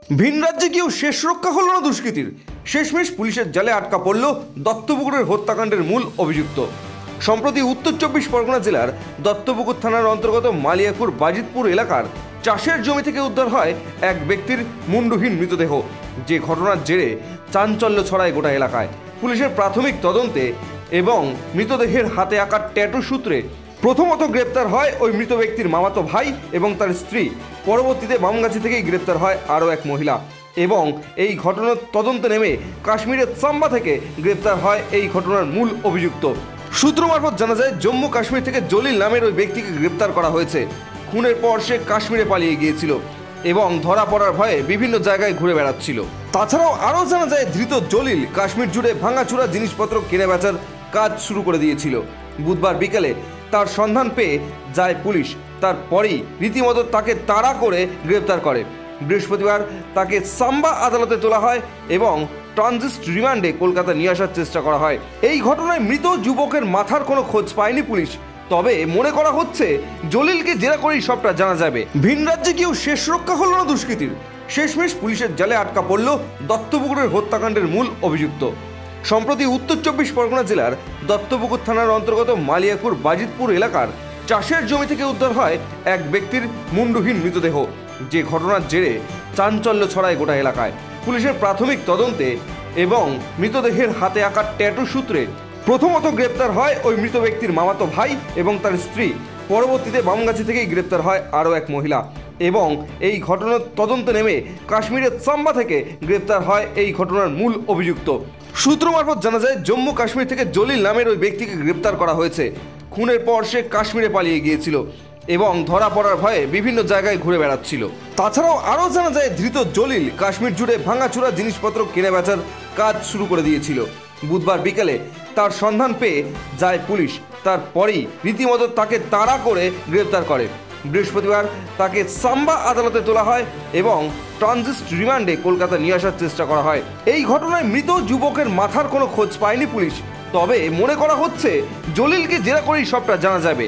ভিন রাজ্যে গিয়েও শেষ রক্ষা হল না দুষ্কৃতীর। শেষমেশ পুলিশের জালে আটকা পড়ল দত্তপুকুরের হত্যাকাণ্ডের মূল অভিযুক্ত। সম্প্রতি উত্তর 24 পরগনা জেলার দত্তপুকুর থানার অন্তর্গত মালিয়াপুর বাজিতপুর এলাকার চাষের জমি থেকে উদ্ধার হয় এক ব্যক্তির মুন্ডহীন মৃতদেহ। যে ঘটনার জেরে চাঞ্চল্য ছড়ায় গোটা এলাকায়। পুলিশের প্রাথমিক তদন্তে এবং মৃতদেহের হাতে আঁকা ট্যাটু সূত্রে প্রথমত গ্রেপ্তার হয় ওই মৃত ব্যক্তির মামাতো ভাই এবং তার স্ত্রী। পরবর্তীতে বামগাছি থেকেই গ্রেপ্তার হয় আরও এক মহিলা এবং এই ঘটনার তদন্তে নেমে কাশ্মীরের সাম্বা থেকে গ্রেপ্তার হয় এই ঘটনার মূল অভিযুক্ত। সূত্র মারফত জানা যায় জম্মু কাশ্মীর থেকে জলিল নামের ওই ব্যক্তিকে গ্রেপ্তার করা হয়েছে। খুনের পর সে কাশ্মীরে পালিয়ে গিয়েছিল এবং ধরা পড়ার ভয়ে বিভিন্ন জায়গায় ঘুরে বেড়াচ্ছিল। তাছাড়াও আরও জানা যায় ধৃত জলিল কাশ্মীর জুড়ে ভাঙাচুরা জিনিসপত্র কেনা বেচার কাজ শুরু করে দিয়েছিল। বুধবার বিকেলে তার সন্ধান পেয়ে যায় পুলিশ। তারপরেই রীতিমতো তাকে তাড়া করে গ্রেপ্তার করে। বৃহস্পতিবার তাকে সাম্বা আদালতে তোলা হয় এবং ট্রানজিট রিমান্ডে কলকাতা নিয়ে আসার চেষ্টা করা হয়। এই ঘটনায় মৃত যুবকের মাথার কোনো খোঁজ পায়নি পুলিশ, তবে মনে করা হচ্ছে জলিলকে জেরা করেই সবটা জানা যাবে। ভিন রাজ্যে গিয়েও শেষ রক্ষা হল না দুষ্কৃতীর। শেষমেশ পুলিশের জালে আটকা পড়ল দত্তপুকুরের হত্যাকাণ্ডের মূল অভিযুক্ত। সম্প্রতি উত্তর 24 পরগনা জেলার দত্তপুকুর থানার অন্তর্গত মালিয়াপুর বাজিতপুর এলাকার চাষের জমি থেকে উদ্ধার হয় এক ব্যক্তির মুন্ডহীন মৃতদেহ। যে ঘটনার জেরে চাঞ্চল্য ছড়ায় গোটা এলাকায়। পুলিশের প্রাথমিক তদন্তে এবং মৃতদেহের হাতে আঁকা ট্যাটু সূত্রে প্রথমত গ্রেপ্তার হয় ওই মৃত ব্যক্তির মামাতো ভাই এবং তার স্ত্রী। পরবর্তীতে বামগাছি থেকেই গ্রেপ্তার হয় আরও এক মহিলা এবং এই ঘটনার তদন্তে নেমে কাশ্মীরের সাম্বা থেকে গ্রেপ্তার হয় এই ঘটনার মূল অভিযুক্ত। সূত্র মারফত জানা যায় জম্মু কাশ্মীর থেকে জলিল নামের ওই ব্যক্তিকে গ্রেপ্তার করা হয়েছে। খুনের পর সে কাশ্মীরে পালিয়ে গিয়েছিল এবং ধরা পড়ার ভয়ে বিভিন্ন জায়গায় ঘুরে বেড়াচ্ছিল। তাছাড়াও আরও জানা যায় ধৃত জলিল কাশ্মীর জুড়ে ভাঙাচুরা জিনিসপত্র কেনা বেচার কাজ শুরু করে দিয়েছিল। বুধবার বিকেলে তার সন্ধান পেয়ে যায় পুলিশ। তারপরেই রীতিমতো তাকে তাড়া করে গ্রেপ্তার করে। বৃহস্পতিবার তাকে সাম্বা আদালতে তোলা হয় এবং ট্রানজিট রিমান্ডে কলকাতা নিয়ে আসার চেষ্টা করা হয়। এই ঘটনায় মৃত যুবকের মাথার কোনো খোঁজ পায়নি পুলিশ, তবে মনে করা হচ্ছে জলিলকে জেরা করেই সবটা জানা যাবে।